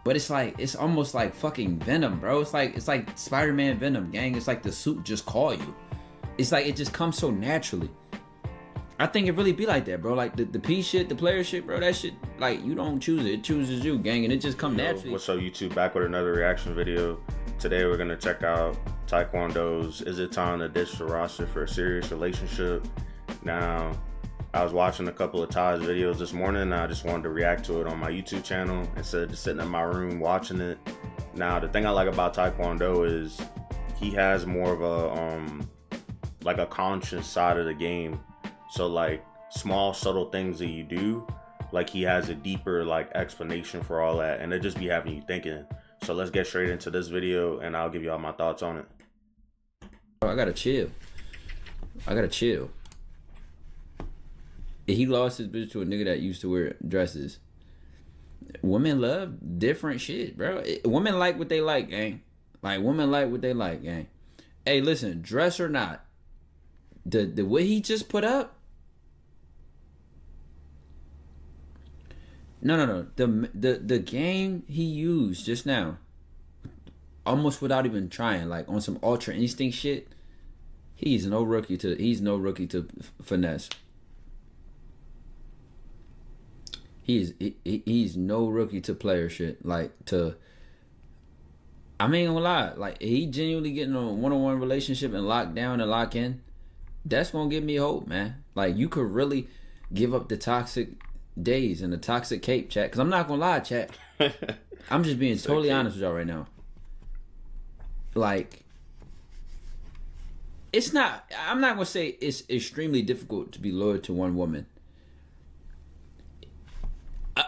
But it's almost like fucking Venom, bro. It's like Spider-Man Venom, gang. It's like the suit just call you. It's like it just comes so naturally. I think it really be like that, bro. Like the P shit, the player shit, bro. That shit, like, you don't choose it chooses you, gang, and it just come naturally. What's up, YouTube? Back with another reaction video. Today we're gonna check out Taekwondo's "Is It Time to Ditch the Roster for a Serious Relationship?" Now, I was watching a couple of Ty's videos this morning, and I just wanted to react to it on my YouTube channel instead of just sitting in my room watching it. Now, the thing I like about Taekwondo is he has more of a like a conscious side of the game. So like small subtle things that you do, like he has a deeper like explanation for all that, and it just be having you thinking. So let's get straight into this video and I'll give you all my thoughts on it. I gotta chill. He lost his bitch to a nigga that used to wear dresses. Women love different shit, bro. Women like what they like, gang. Like, women like what they like, gang. Hey, listen, dress or not, the what he just put up. No. The game he used just now, almost without even trying, like on some Ultra Instinct shit. He's no rookie to finesse. He's no rookie to player shit. Like, to, I mean, gonna lie, like, he genuinely getting a one-on-one relationship and lock down and lock in. That's gonna give me hope, man. Like, you could really give up the toxic days and the toxic cape, chat. Because I'm not gonna lie, chat. I'm just being totally honest with y'all right now. Like, it's not, I'm not gonna say it's extremely difficult to be loyal to one woman.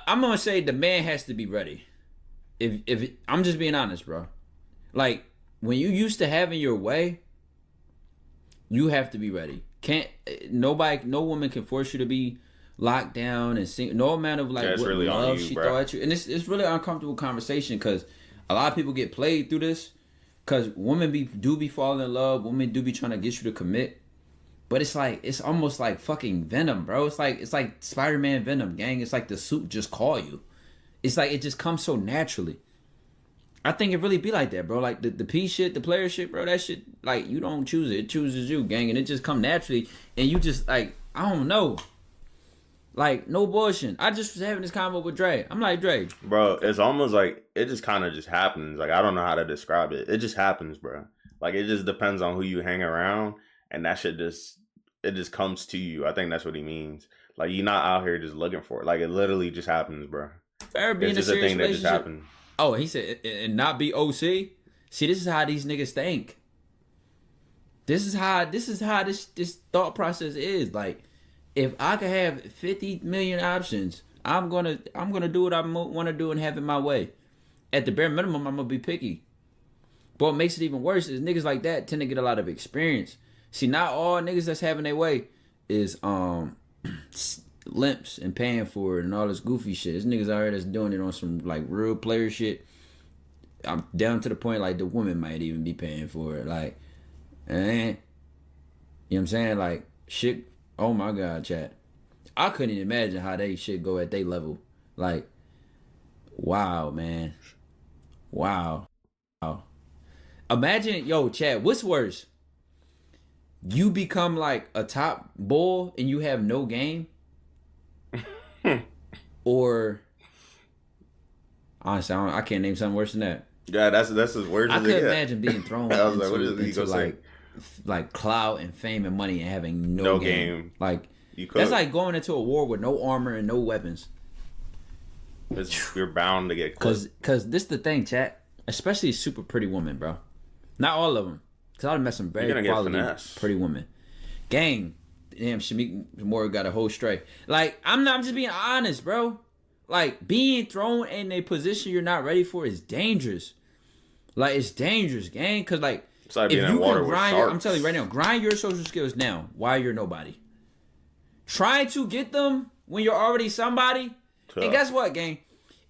I'm gonna say the man has to be ready. If I'm just being honest, bro. Like, when you used to having your way, you have to be ready. No woman can force you to be locked down and sing. No amount of like what really love she throw at you, and it's really uncomfortable conversation because a lot of people get played through this. Because women do be falling in love, women do be trying to get you to commit. But it's almost like fucking Venom, bro. It's like Spider-Man Venom, gang. It's like the suit just call you. It's like it just comes so naturally. I think it really be like that, bro. Like the P shit, the player shit, bro. That shit, like, you don't choose it chooses you, gang, and it just come naturally. And you just, like, I don't know. Like, no bullshit. I just was having this convo with Dre. I'm like, Dre, bro, it's almost like it just kind of just happens. Like, I don't know how to describe it. It just happens, bro. Like, it just depends on who you hang around, and that shit it just comes to you. I think that's what he means. Like, you're not out here just looking for it. Like, it literally just happens, bro. It's just a thing that just happens. Oh, he said, and not be OC. See, this is how these niggas think. This is how this thought process is. Like, if I could have 50 million options, I'm gonna do what I want to do and have it my way. At the bare minimum, I'm gonna be picky. But what makes it even worse is niggas like that tend to get a lot of experience. See, not all niggas that's having their way is limps and paying for it and all this goofy shit. There's niggas out here that's doing it on some like real player shit. I'm down to the point like the woman might even be paying for it. Like, you know what I'm saying? Like, shit. Oh my God, chat. I couldn't imagine how they shit go at their level. Like, wow, man. Wow. Imagine, yo, chat, what's worse? You become like a top bull and you have no game? Or, honestly, I can't name something worse than that. Yeah, that's as worse as I could imagine being thrown into like clout and fame and money and having no game. Like, that's like going into a war with no armor and no weapons. You're bound to get cause this the thing, chat. Especially super pretty women, bro. Not all of them. Cause I've met some very quality pretty women. Gang, damn, Shamik Moore got a whole stray. Like, I'm just being honest, bro. Like, being thrown in a position you're not ready for is dangerous. Like, it's dangerous, gang. Cause like if you can grind, I'm telling you right now, grind your social skills now while you're nobody. Trying to get them when you're already somebody. Tough. And guess what, gang?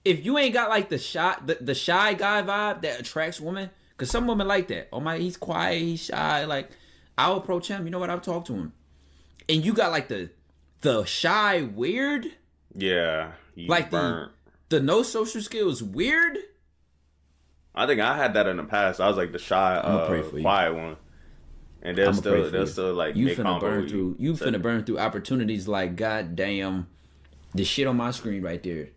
If you ain't got like the shy guy vibe that attracts women, cause some women like that. Oh my, he's quiet, he's shy. Like, I'll approach him. You know what? I'll talk to him. And you got like the shy weird. Yeah. Like burnt. the no social skills weird. I think I had that in the past. I was like the shy, quiet one, and they'll still like you make finna combo burn with through. You finna burn through opportunities like goddamn, the shit on my screen right there.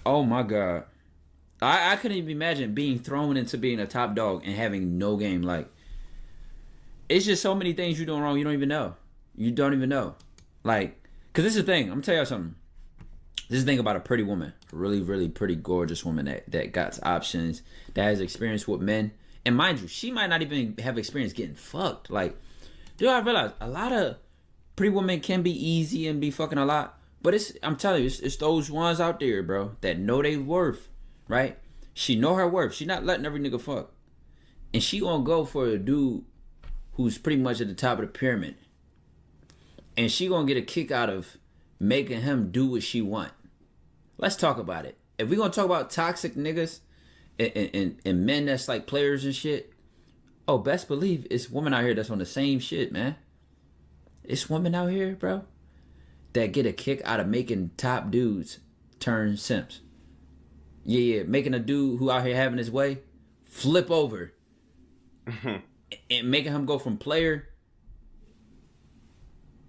Oh my god, I couldn't even imagine being thrown into being a top dog and having no game. Like, it's just so many things you're doing wrong. You don't even know. You don't even know. Like, cause this is the thing. I'm gonna tell you something. This is the thing about a pretty woman, a really, really pretty, gorgeous woman that got options, that has experience with men. And mind you, she might not even have experience getting fucked. Like, dude, I realize a lot of pretty women can be easy and be fucking a lot. But I'm telling you, it's those ones out there, bro, that know they worth, right? She know her worth. She not letting every nigga fuck. And she gonna go for a dude who's pretty much at the top of the pyramid. And she gonna get a kick out of making him do what she want. Let's talk about it. If we gonna talk about toxic niggas and men that's like players and shit, oh, best believe it's women out here that's on the same shit, man. It's women out here, bro, that get a kick out of making top dudes turn simps. Yeah, making a dude who out here having his way flip over and making him go from player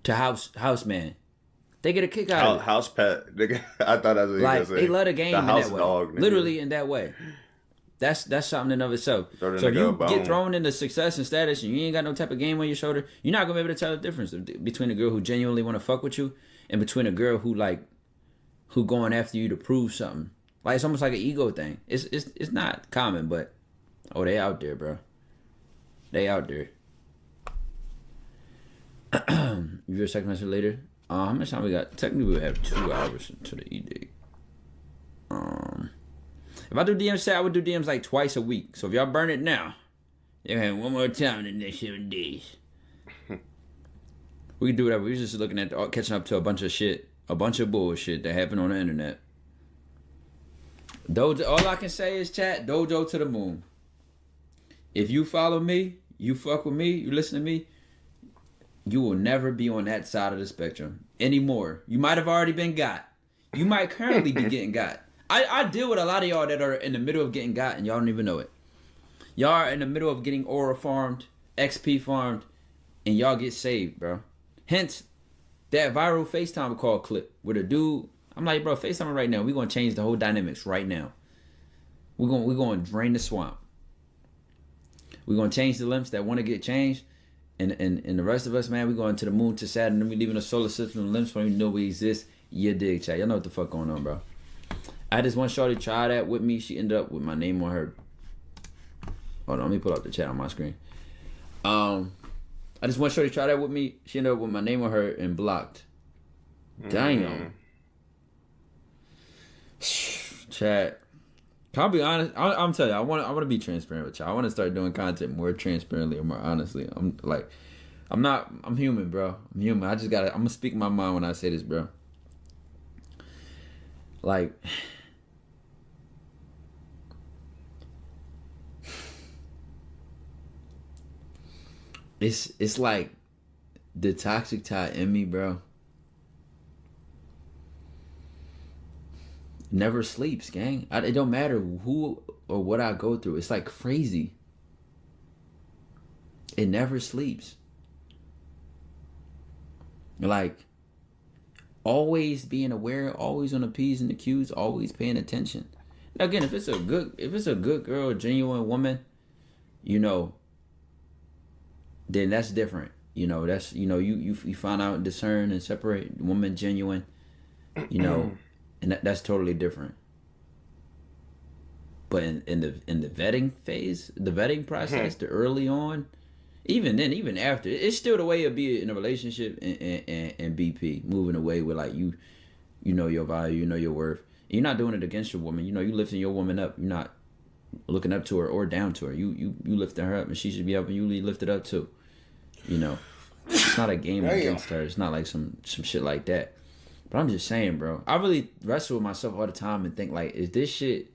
to house man. They get a kick out of it. House pet. I thought that's what you were like, saying. they love the game in that way. Dog, literally in that way. That's something in of itself. So if you get thrown into success and status and you ain't got no type of game on your shoulder, you're not gonna be able to tell the difference between a girl who genuinely want to fuck with you and between a girl who going after you to prove something. Like, it's almost like an ego thing. It's not common, but they out there, bro. They out there. You get a second message later. How much time we got? Technically, we have 2 hours until the E-Day. If I do DMs, I would do DMs like twice a week. So if y'all burn it now, you'll have one more time in the next 7 days. We can do whatever. We just looking at catching up to a bunch of shit, a bunch of bullshit that happened on the internet. Dojo, all I can say is, chat, dojo to the moon. If you follow me, you fuck with me, you listen to me, you will never be on that side of the spectrum anymore. You might have already been got. You might currently be getting got. I deal with a lot of y'all that are in the middle of getting got and y'all don't even know it. Y'all are in the middle of getting aura farmed, XP farmed, and y'all get saved, bro. Hence, that viral FaceTime call clip with a dude. I'm like, bro, FaceTime right now. We're going to change the whole dynamics right now. We're going to drain the swamp. We're going to change the limps that want to get changed. And the rest of us, man, we're going to the moon, to Saturn, and we leaving the solar system. The limps don't even know we exist. You dig, chat. Y'all know what the fuck going on, bro. I had this one shorty try that with me. She ended up with my name on her. Hold on, let me pull up the chat on my screen. I just want shorty try that with me. She ended up with my name on her and blocked. Damn. Chat. I'll be honest. I'm telling you, I want to be transparent with y'all. I want to start doing content more transparently or more honestly. I'm human, bro. I'm human. I'm gonna speak my mind when I say this, bro. Like, it's like the toxic tie in me, bro. Never sleeps, gang. It don't matter who or what I go through. It's like crazy. It never sleeps. Like, always being aware, always on the P's and the Q's, always paying attention. Now again, if it's a good girl, a genuine woman, then that's different. That's you find out and discern and separate woman genuine, and that's totally different. But in the vetting phase, the vetting process, the early on, even then, even after, it's still the way of being in a relationship and BP, moving away with like you know your value, you know your worth. And you're not doing it against your woman. You lifting your woman up. You're not looking up to her or down to her. You lifting her up, and she should be up, and you lift it up too. It's not a game against her. It's not like some shit like that. But I'm just saying, bro. I really wrestle with myself all the time and think like, is this shit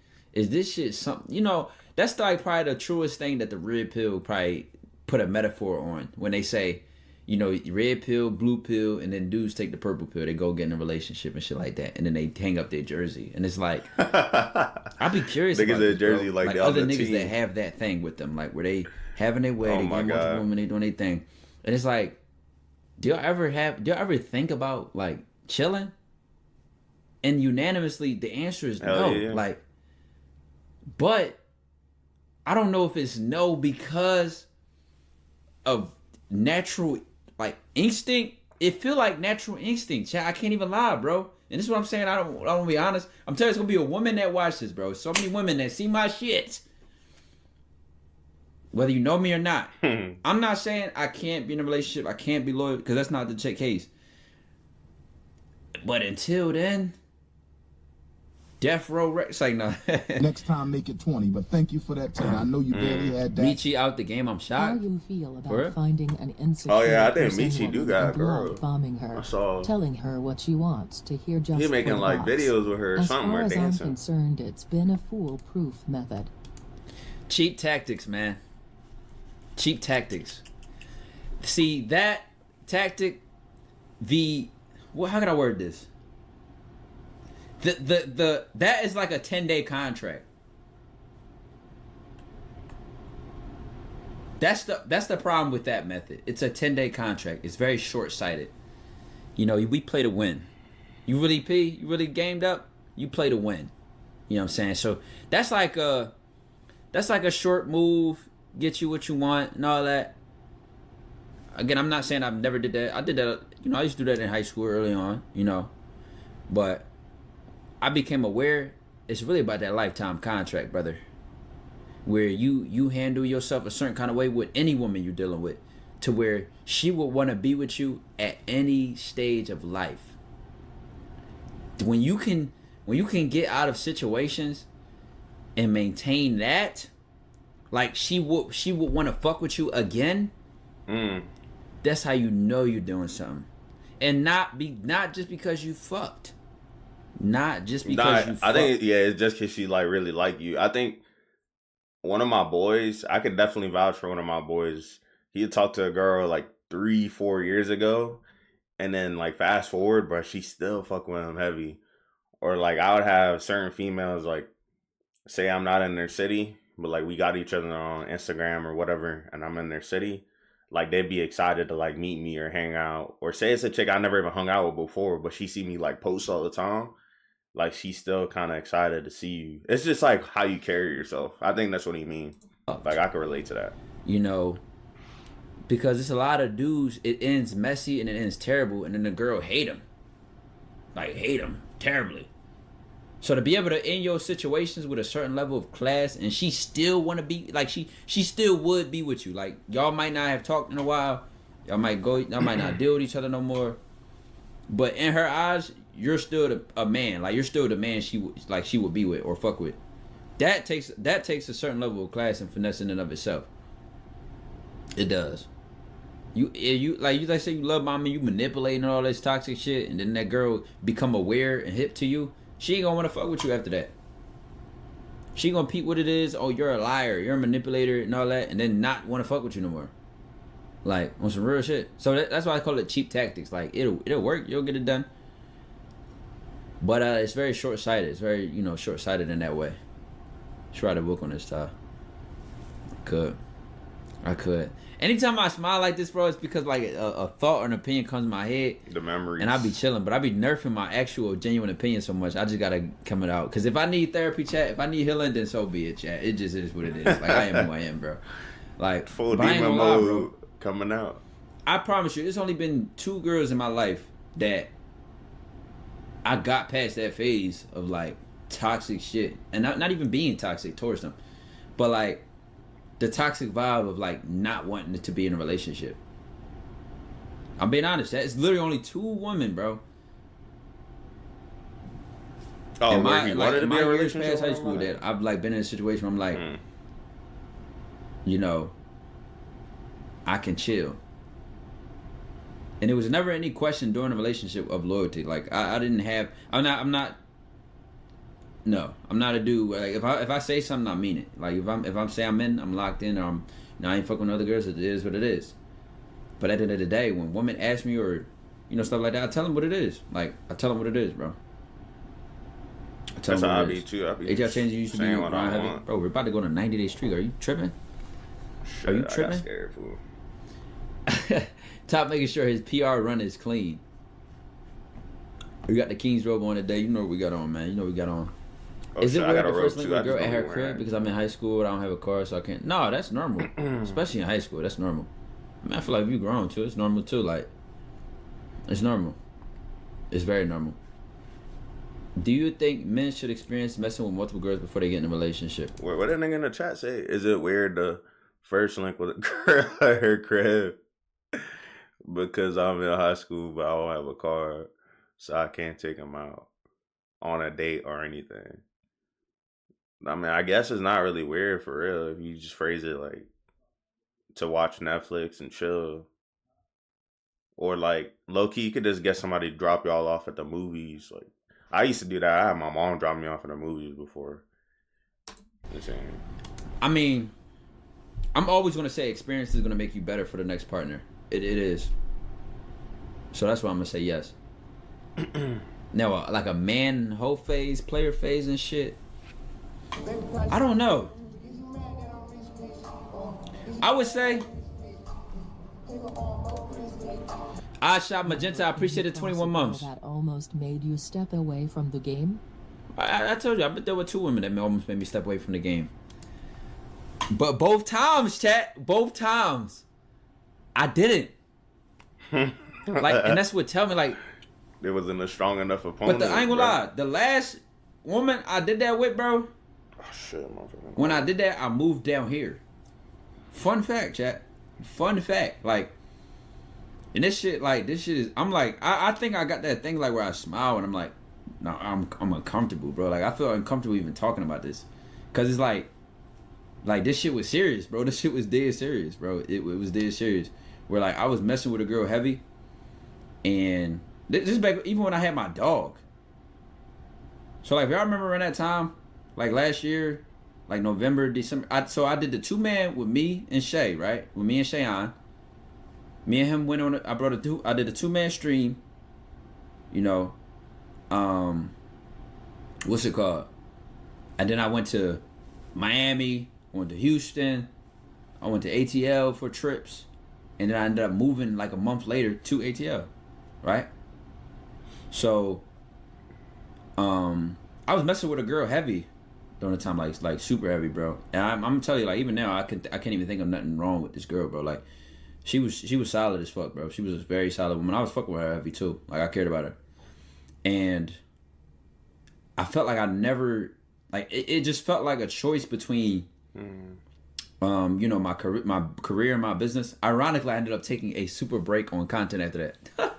something? That's like probably the truest thing that the red pill probably put a metaphor on when they say, you know, red pill, blue pill, and then dudes take the purple pill. They go get in a relationship and shit like that, and then they hang up their jersey, and it's like, I'd be curious about this, jersey, like other niggas that have that thing with them, like where they having their way, they get multiple women, they doing their thing, and it's like, do y'all ever think about like chilling? And unanimously, the answer is no. Yeah. Like, but I don't know if it's no because of natural like instinct. It feel like natural instinct. I can't even lie, bro. And this is what I'm saying. I don't want to be honest. I'm telling you, it's gonna be a woman that watches this, bro. So many women that see my shit, whether you know me or not. I'm not saying I can't be in a relationship. I can't be loyal because that's not the case. But until then, death row. It's like no. Next time, make it 20. But thank you for that 10. I know you barely had that. Michi out the game. I'm shocked. How you feel about finding an insecure Oh yeah, I think person Michi do got a girl. bombing her, I saw. telling her what she wants to hear just He making for like laughs. videos with her or As something, far or as I'm dancing. concerned, it's been a foolproof method. Cheap tactics, man. Cheap tactics. See that tactic, how can I word this? That is like a 10-day contract. That's the problem with that method. It's a 10-day contract. It's very short-sighted. You know, we play to win. You really gamed up, you play to win. You know what I'm saying? So that's like a short move, get you what you want and all that. Again, I'm not saying I've never did that. I did that, you know, I used to do that in high school early on, you know. But I became aware it's really about that lifetime contract, brother. Where you handle yourself a certain kind of way with any woman you're dealing with, to where she will want to be with you at any stage of life. When you can get out of situations and maintain that, like she would want to fuck with you again. That's how you know you're doing something, and not just because you fucked. Not just because you fucked. I think it's just because she like really like you. I think one of my boys, I could definitely vouch for one of my boys. He had talked to a girl like 3-4 years ago, and then like fast forward, but she still fucking with him heavy. Or like I would have certain females like say I'm not in their city, but like we got each other on Instagram or whatever, and I'm in their city. Like they'd be excited to like meet me or hang out, or say it's a chick I never even hung out with before, but she see me like post all the time. Like she's still kind of excited to see you. It's just like how you carry yourself. I think that's what he means. Like I can relate to that. You know, because it's a lot of dudes. It ends messy and it ends terrible, and then the girl hate him terribly. So to be able to end your situations with a certain level of class, and she still want to be like she still would be with you. Like y'all might not have talked in a while. Y'all might not deal with each other no more. But in her eyes, you're still a man. Like you're still the man she would be with or fuck with. That takes a certain level of class and finesse in and of itself. It does. You say you love mommy, you manipulating all this toxic shit, and then that girl become aware and hip to you. She ain't gonna want to fuck with you after that. She gonna peep what it is. Oh, you're a liar, you're a manipulator, and all that, and then not want to fuck with you no more. Like on some real shit. So that's why I call it cheap tactics. Like it'll work, you'll get it done. But it's very short-sighted. It's very, short-sighted in that way. Should write a book on this, Ty. I could. Anytime I smile like this, bro, it's because like a thought or an opinion comes in my head. The memories. And I be chilling, but I be nerfing my actual genuine opinion so much. I just gotta come it out. Because if I need therapy, chat, if I need healing, then so be it, chat. It just is what it is. Like I am who I am, bro. Like full demon mode bro, coming out. I promise you, it's only been 2 girls in my life that I got past that phase of like toxic shit, and not even being toxic towards them, but like the toxic vibe of like not wanting to be in a relationship. I'm being honest. It's literally only 2 women, bro. Oh, in where he wanted to be in a relationship past high school that I've like been in a situation where I'm like, I can chill. And there was never any question during a relationship of loyalty. Like I'm not a dude. Like if I say something, I mean it. Like if I'm saying I'm in, I'm locked in, or I ain't fucking with other girls. It is what it is. But at the end of the day, when women ask me or, stuff like that, I tell them what it is. Like, I tell them what it is, bro. I tell That's them how I what it be is. too. I be AJ Change used to be saying what I grind heavy. want. Bro, we're about to go on a 90-day streak. Are you tripping? Shit, Are you I tripping? got scared, fool. Top making sure his PR run is clean. We got the King's robe on today. You know what we got on, man. You know what we got on. Oh, Is shit, it I weird got a to robe first link too. with I a girl just at don't her be crib wearing it. because I'm in high school, I don't have a car, so I can't? No, that's normal. Especially in high school, that's normal. I mean, I feel like if you grown too, it's normal too. Like, it's normal. It's very normal. Do you think men should experience messing with multiple girls before they get in a relationship? What did nigga in the chat say? Is it weird to first link with a girl at her crib because I'm in high school but I don't have a car, so I can't take him out on a date or anything? I mean, I guess it's not really weird for real if you just phrase it like to watch Netflix and chill. Or like low key, you could just get somebody to drop y'all off at the movies. Like I used to do that. I had my mom drop me off at the movies before. Insane. I mean, I'm always going to say experience is going to make you better for the next partner. It is. So that's why I'm going to say yes. Now, like a man whole phase, player phase and shit, I don't know. I would say I shot Magenta. I appreciate it. 21 months. That almost made you step away from the game. I told you, I've been there with 2 women that almost made me step away from the game. But both times, chat, both times, I didn't. Like, and that's what tell me, like, There wasn't a strong enough opponent. but I ain't gonna lie, the last woman I did that with, bro, Oh shit, motherfucker. when I did that, I moved down here. Fun fact, chat. Fun fact. Like, and this shit is, I'm like, I think I got that thing like where I smile and I'm like, no, I'm uncomfortable, bro. Like, I feel uncomfortable even talking about this. Cause it's like this shit was serious, bro. This shit was dead serious, bro. It was dead serious. Where like I was messing with a girl heavy, and this is back even when I had my dog. So like, if y'all remember around that time, like last year, like November, December. So I did the 2-man with me and Shay, right? With me and Shayon. Me and him went on. I did a 2-man stream. You know, what's it called? And then I went to Miami. I went to Houston. I went to ATL for trips, and then I ended up moving like a month later to ATL, right? So, I was messing with a girl heavy during the time, like super heavy, bro. And I'm gonna tell you, like even now, I can't even think of nothing wrong with this girl, bro. Like, she was solid as fuck, bro. She was a very solid woman. I was fucking with her heavy too. Like I cared about her, and I felt like I never, like it just felt like a choice between, my career and my business. Ironically, I ended up taking a super break on content after that.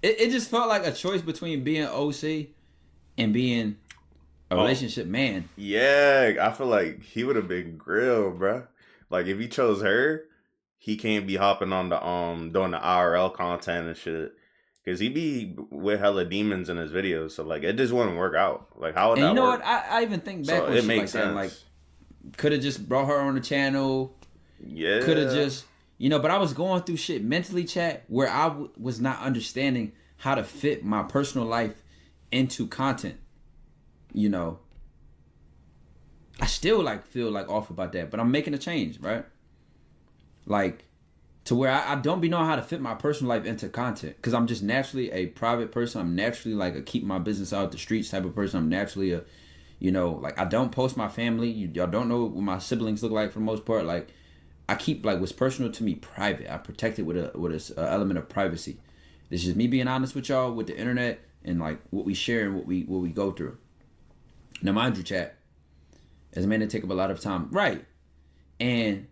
it just felt like a choice between being OC and being a relationship man. Yeah, I feel like he would have been grilled, bro. Like if he chose her, he can't be hopping on the doing the IRL content and shit. Cause he be with hella demons in his videos, so like it just wouldn't work out. Like how would And that you know work? what? I even think back So on it shit makes like sense. that. Like, could have just brought her on the channel. Yeah. Could have just, but I was going through shit mentally, chat, where I was not understanding how to fit my personal life into content. You know, I still like feel like off about that, but I'm making a change, right? Like, to where I don't be knowing how to fit my personal life into content, because I'm just naturally a private person. I'm naturally like a keep my business out the streets type of person. I'm naturally a, like I don't post my family. Y'all don't know what my siblings look like for the most part. Like I keep like what's personal to me private. I protect it with a element of privacy. This is me being honest with y'all with the internet and like what we share and what we go through. Now mind you, chat, as a man, it take up a lot of time, right? And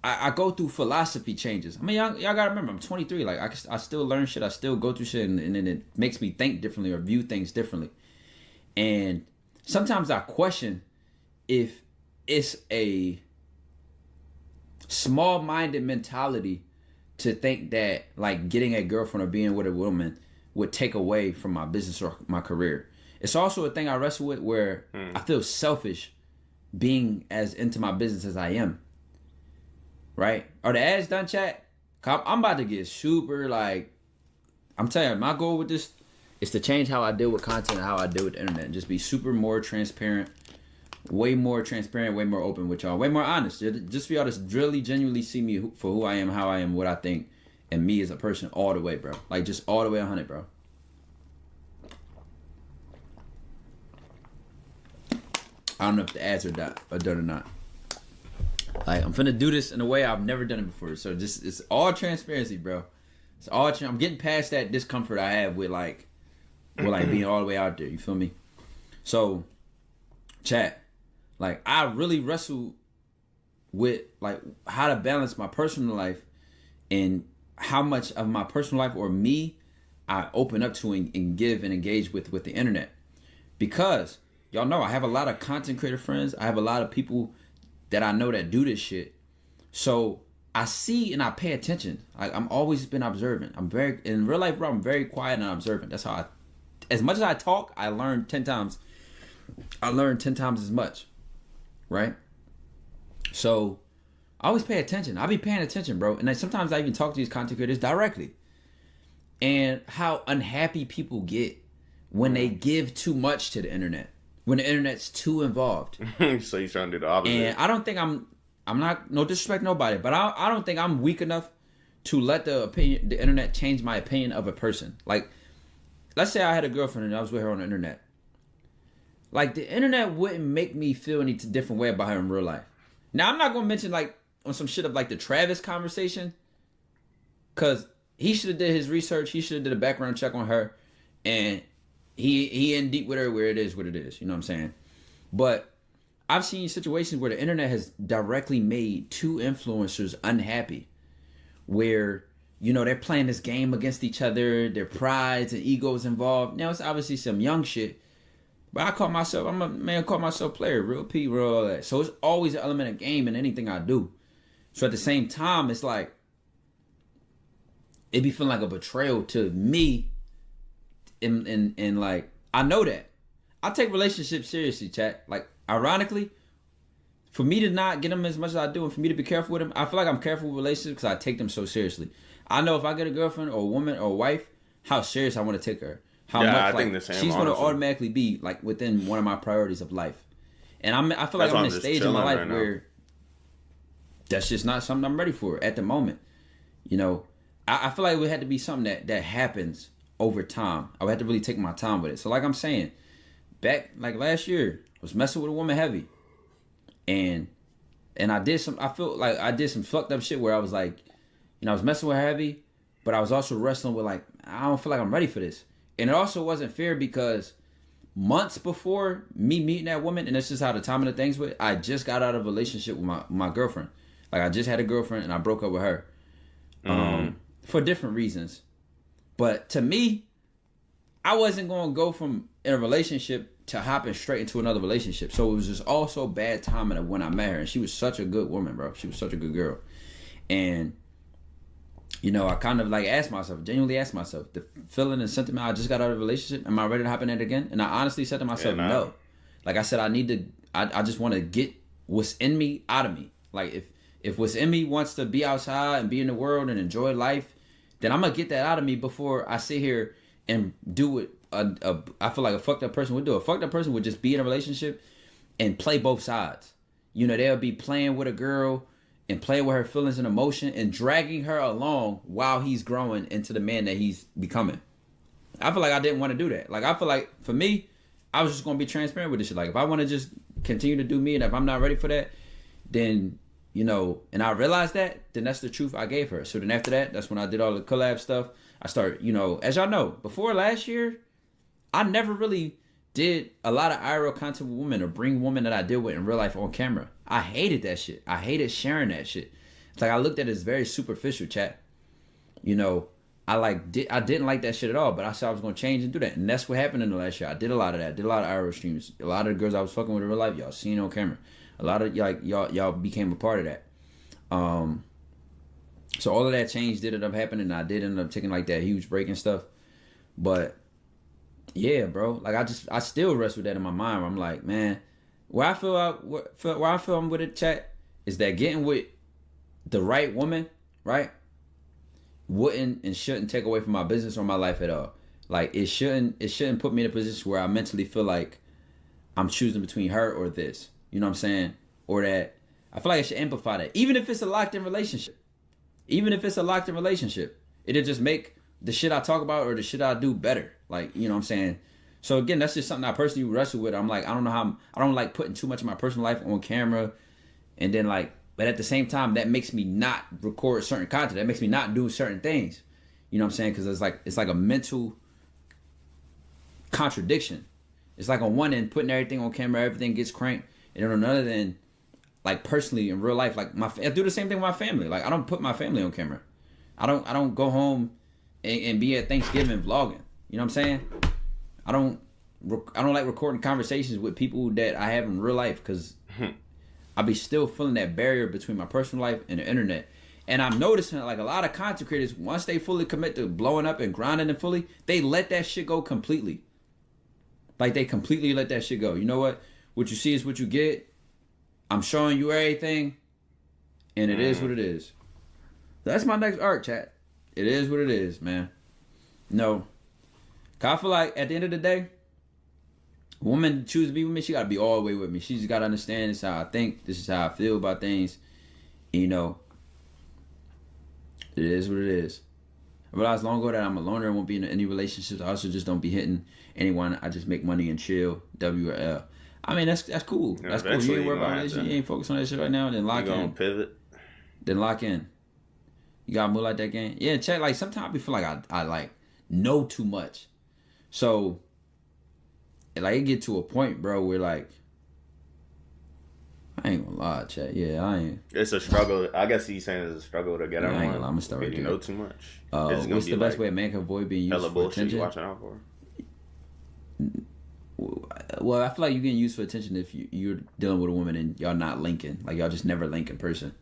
I go through philosophy changes. I mean, y'all gotta remember, I'm 23. Like I still learn shit. I still go through shit, and then it makes me think differently or view things differently. And sometimes I question if it's a small-minded mentality to think that like getting a girlfriend or being with a woman would take away from my business or my career. It's also a thing I wrestle with where I feel selfish being as into my business as I am. Right? Are the ads done, chat? I'm about to get super like. I'm telling you, my goal with this is to change how I deal with content and how I deal with the internet. And just be super more transparent, way more open with y'all, way more honest. Just for y'all to really genuinely see me for who I am, how I am, what I think, and me as a person all the way, bro. Like just all the way 100, bro. I don't know if the ads are done or not. Like I'm finna do this in a way I've never done it before. So just it's all transparency, bro. It's all I'm getting past that discomfort I have with being all the way out there. You feel me? So, chat. Like I really wrestle with like how to balance my personal life and how much of my personal life or me I open up to and give and engage with the internet. Because y'all know I have a lot of content creator friends. I have a lot of people that I know that do this shit. So I see and I pay attention. I'm always been observant. In real life, bro, I'm very quiet and observant. That's how as much as I talk, I learn 10 times. I learn 10 times as much. Right? So I always pay attention. I be paying attention, bro. And then sometimes I even talk to these content creators directly. And how unhappy people get when they give too much to the internet. When the internet's too involved. So you're trying to do the opposite. And I don't think I'm not, no disrespect to nobody, but I don't think I'm weak enough to let the internet change my opinion of a person. Like, let's say I had a girlfriend and I was with her on the internet. Like, the internet wouldn't make me feel any different way about her in real life. Now, I'm not going to mention, like, on some shit of, like, the Travis conversation. Because he should have did his research. He should have did a background check on her. And he in deep with her where it is what it is. You know what I'm saying? But I've seen situations where the internet has directly made two influencers unhappy. Where, you know, they're playing this game against each other. Their prides and egos involved. Now, it's obviously some young shit. But I'm a man, call myself player. Real P, real all that. So it's always an element of game in anything I do. So at the same time, it's like, it be feeling like a betrayal to me. And like, I know that. I take relationships seriously, chat. Like, ironically, for me to not get them as much as I do and for me to be careful with them, I feel like I'm careful with relationships because I take them so seriously. I know if I get a girlfriend or a woman or a wife, how serious I want to take her. How much I like think the same, she's going to automatically be like within one of my priorities of life. And I feel like I'm in a stage in my life right where that's just not something I'm ready for at the moment. You know, I feel like it would have to be something that happens over time. I would have to really take my time with it. So like I'm saying, back like last year, I was messing with a woman heavy. And I feel like I did some fucked up shit where I was like, you know, I was messing with her heavy, but I was also wrestling with like, I don't feel like I'm ready for this. And it also wasn't fair because months before me meeting that woman, and this is how the timing of things went, I just got out of a relationship with my girlfriend. Like I just had a girlfriend and I broke up with her. For different reasons. But to me, I wasn't going to go from in a relationship to hopping straight into another relationship. So it was just also bad timing of when I met her. And she was such a good woman, bro. She was such a good girl. And, you know, I kind of like genuinely asked myself, the feeling and sentiment, I just got out of a relationship, am I ready to hop in it again? And I honestly said to myself, no. Like I said, I just want to get what's in me out of me. Like if what's in me wants to be outside and be in the world and enjoy life, then I'm going to get that out of me before I sit here and do what I feel like a fucked up person would do. A fucked up person would just be in a relationship and play both sides. You know, they'll be playing with a girl and playing with her feelings and emotion and dragging her along while he's growing into the man that he's becoming. I feel like I didn't want to do that. Like, I feel like for me, I was just going to be transparent with this shit. Like, if I want to just continue to do me and if I'm not ready for that, then, you know, and I realized that, then that's the truth I gave her. So then after that, that's when I did all the collab stuff. I started, you know, as y'all know, before last year, I never really did a lot of IRL content with women or bring women that I deal with in real life on camera. I hated that shit. I hated sharing that shit. It's like I looked at it as very superficial, chat. You know, I didn't like that shit at all, but I said I was going to change and do that. And that's what happened in the last year. I did a lot of that. I did a lot of IRL streams. A lot of the girls I was fucking with in real life, y'all seen on camera. A lot of y'all became a part of that. So all of that change did end up happening, and I did end up taking like that huge break and stuff. But yeah, bro, like I still wrestle with that in my mind. Where I'm like, man, where I feel I'm with it, chat, is that getting with the right woman, right? wouldn't and shouldn't take away from my business or my life at all. Like it shouldn't put me in a position where I mentally feel like I'm choosing between her or this. You know what I'm saying? Or that I feel like I should amplify that. Even if it's a locked in relationship. It'll just make the shit I talk about or the shit I do better. Like, you know what I'm saying? So again, that's just something I personally wrestle with. I'm like, I don't like putting too much of my personal life on camera. And then like, but at the same time, that makes me not record certain content. That makes me not do certain things. You know what I'm saying? Because it's like a mental contradiction. It's like on one end, putting everything on camera, everything gets cranked. And then on another end, like personally in real life, like I do the same thing with my family. Like I don't put my family on camera. I don't go home and be at Thanksgiving vlogging. You know what I'm saying? I don't like recording conversations with people that I have in real life because I be still feeling that barrier between my personal life and the internet. And I'm noticing like a lot of content creators, once they fully commit to blowing up and grinding and fully, they let that shit go completely. Like they completely let that shit go. You know what? What you see is what you get. I'm showing you everything, and it is what it is. That's my next arc, chat. It is what it is, man. No. Cause I feel like at the end of the day, a woman choose to be with me, she gotta be all the way with me. She just gotta understand this is how I think, this is how I feel about things. And, you know, it is what it is. I realized long ago that I'm a loner and won't be in any relationships. I also just don't be hitting anyone. I just make money and chill. W or L. I mean, that's cool. Yeah, that's cool. You ain't worried about relationship. You ain't focused on that shit right now. Then lock in. You gonna pivot? Then lock in. You gotta move like that game. Yeah, check. Like sometimes I feel like I like know too much. So like it get to a point, bro, where like I ain't gonna lie, chat. Yeah, I ain't. It's a struggle. I guess he's saying it's a struggle to get on. I ain't gonna lie. I'm gonna start right there. You know too much. What's the best way a man can avoid being used for attention? You watching out for? Well, I feel like you're getting used for attention if you're dealing with a woman and y'all not linking. Like y'all just never link in person.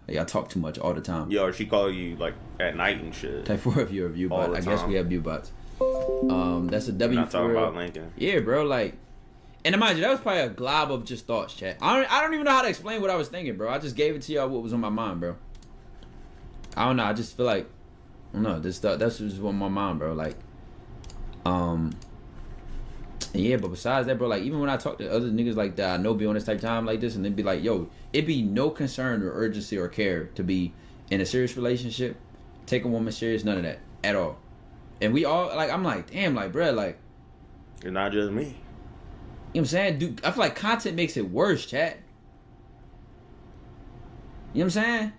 Like, y'all talk too much all the time. Yeah, or she call you like at night and shit. Type 4 if you're a view bot. I guess we have view bots. That's a W. Not talking about linking. Yeah, bro. Like, and mind you, that was probably a glob of just thoughts, chat. I don't even know how to explain what I was thinking, bro. I just gave it to y'all what was on my mind, bro. I don't know. I just feel like, I don't know. This stuff, that's just on my mind, bro. Like, yeah, but besides that, bro, like, even when I talk to other niggas like that, I know be on this type of time like this, and they be like, yo, it be no concern or urgency or care to be in a serious relationship, take a woman serious, none of that, at all. And we all, like, I'm like, damn, like, bro, like. You're not just me. You know what I'm saying? Dude, I feel like content makes it worse, chat. You know what I'm saying?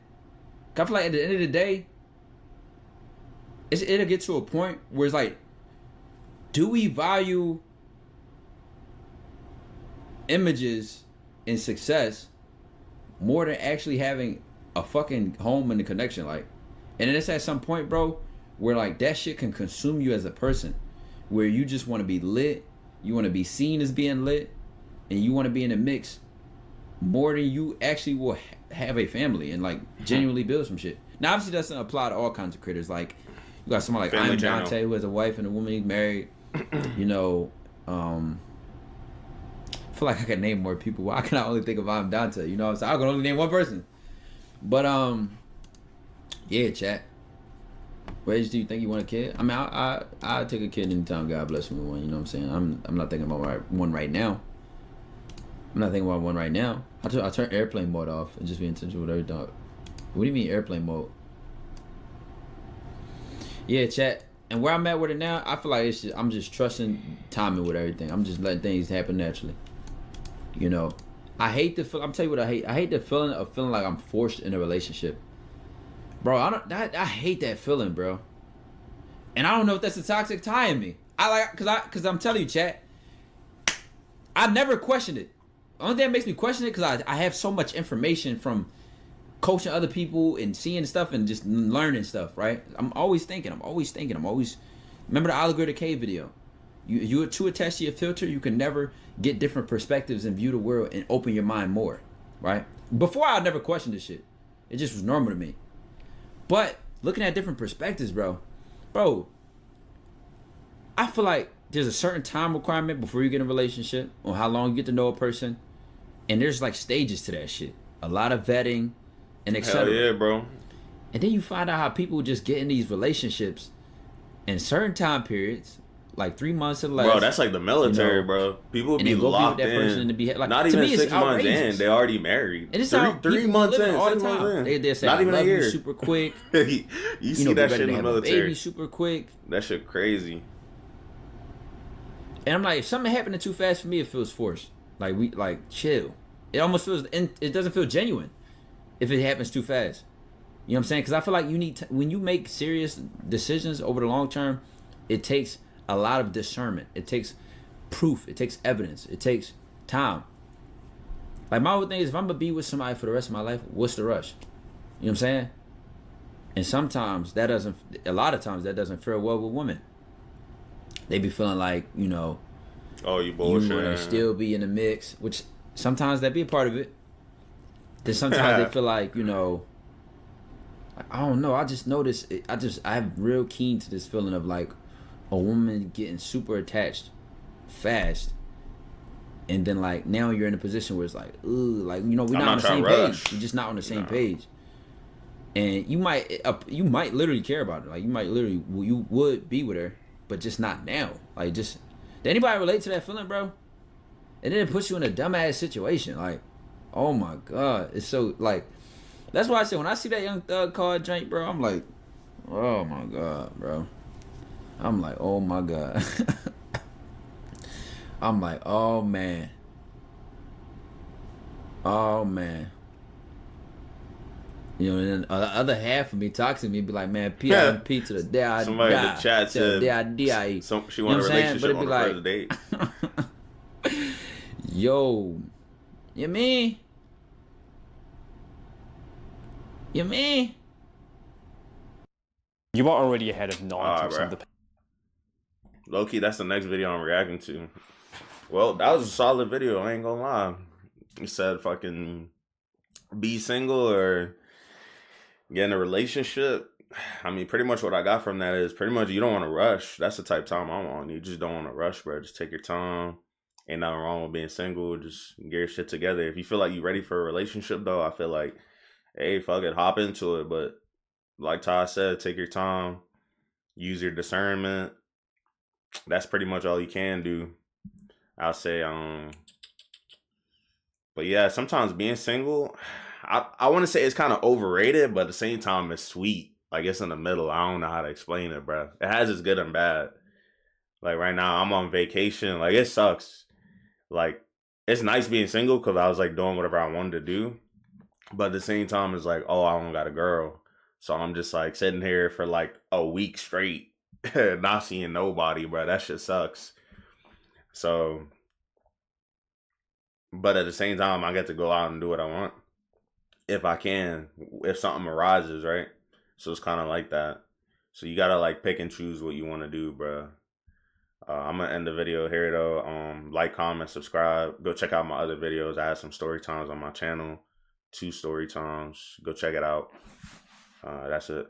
I feel like at the end of the day, it'll get to a point where it's like, do we value images and success more than actually having a fucking home and a connection? Like, and then it's at some point, bro, where like that shit can consume you as a person, where you just want to be lit, you want to be seen as being lit, and you want to be in the mix more than you actually will have a family and like genuinely build some shit. Now obviously that doesn't apply to all kinds of critters. Like you got someone like I'm Dante who has a wife and a woman he's married. You know, I feel like I could name more people. Why can I only think of I'm Dante? You know what I'm saying? I can only name one person. But yeah, chat. What age do you think you want a kid? I mean, I take a kid anytime God bless me with one. You know what I'm saying? I'm not thinking about one right now. I'm not thinking about one right now. I turn airplane mode off and just be intentional with everything. What do you mean airplane mode? Yeah, chat. And where I'm at with it now, I feel like it's just, I'm just trusting timing with everything. I'm just letting things happen naturally. You know, I hate the feel. I'm telling you what I hate. I hate the feeling of feeling like I'm forced in a relationship, bro. I hate that feeling, bro. And I don't know if that's a toxic tie in me. Cause I'm telling you, chat. I never questioned it. The only thing that makes me question it because I have so much information from coaching other people and seeing stuff and just learning stuff, right? I'm always thinking. Remember the alligator cave video? You're too attached to your filter, you can never get different perspectives and view the world and open your mind more, right? Before I never questioned this shit. It just was normal to me. But looking at different perspectives, bro, I feel like there's a certain time requirement before you get in a relationship on how long you get to know a person. And there's like stages to that shit. A lot of vetting and etc. Hell yeah, bro. And then you find out how people just get in these relationships in certain time periods, like 3 months or less. Bro, that's like the military, you know, bro. People and be then go be with locked that person in. and be like, Not to even me, it's 6 months in, outrageous. they already married. And it's three, how 3 people months live in, all 6 the months time. in. They say, Not I even a love you year. super quick. you You see know, that be shit ready in to the have a military. baby super quick. That shit crazy. And I'm like, if something happening too fast for me, it feels forced. Like chill. It almost feels, it doesn't feel genuine if it happens too fast. You know what I'm saying? Because I feel like you need to, when you make serious decisions over the long term, it takes a lot of discernment. It takes proof. It takes evidence. It takes time. Like my whole thing is, if I'm gonna be with somebody for the rest of my life, what's the rush? You know what I'm saying? And sometimes that doesn't. A lot of times that doesn't fare well with women. They be feeling like, you know, Oh, you you bullshit. wanna still be in the mix, which sometimes that be a part of it. Then sometimes they feel like, you know, I don't know. I just notice. I'm real keen to this feeling of like a woman getting super attached fast, and then like now you're in a position where it's like, ooh, like, you know, we're I'm not on not the same trying to page. rush. We're just not on the same page. And you might literally care about it. Like you would be with her, but just not now. Like, just, did anybody relate to that feeling, bro? And then it puts you in a dumbass situation. Like, oh my god, it's so like. That's why I said when I see that Young Thug card drink, bro, I'm like, oh my god, bro. I'm like, oh my god. I'm like, oh man. Oh man. You know, and then the other half of me talks to me and be like, man, P.I.M.P. to the day I Somebody in die. the chat to the day I said die. she You know want a what I'm saying? But relationship it'd on be the like, first date. yo, you mean? You mean? You are already ahead of 90% Alright, of the Low-key, that's the next video I'm reacting to. Well, that was a solid video, I ain't gonna lie. You said fucking be single or get in a relationship. I mean, pretty much what I got from that is pretty much you don't want to rush. That's the type of time I'm on. You just don't want to rush, bro. Just take your time. Ain't nothing wrong with being single. Just get your shit together. If you feel like you're ready for a relationship, though, I feel like, hey, fuck it, hop into it. But like Ty said, take your time. Use your discernment. That's pretty much all you can do. I'll say, but yeah, sometimes being single, I want to say it's kind of overrated, but at the same time, it's sweet. Like, it's in the middle. I don't know how to explain it, bro. It has its good and bad. Like, right now, I'm on vacation. Like, it sucks. Like, it's nice being single because I was, like, doing whatever I wanted to do. But at the same time, it's like, oh, I don't got a girl. So I'm just, like, sitting here for, like, a week straight, not seeing nobody, bro. That shit sucks. So, but at the same time, I get to go out and do what I want. If I can, if something arises, right? So it's kind of like that. So you gotta like pick and choose what you want to do, bro. I'm gonna end the video here though. Like, comment, subscribe. Go check out my other videos. I have some story times on my channel, 2 story times. Go check it out. That's it.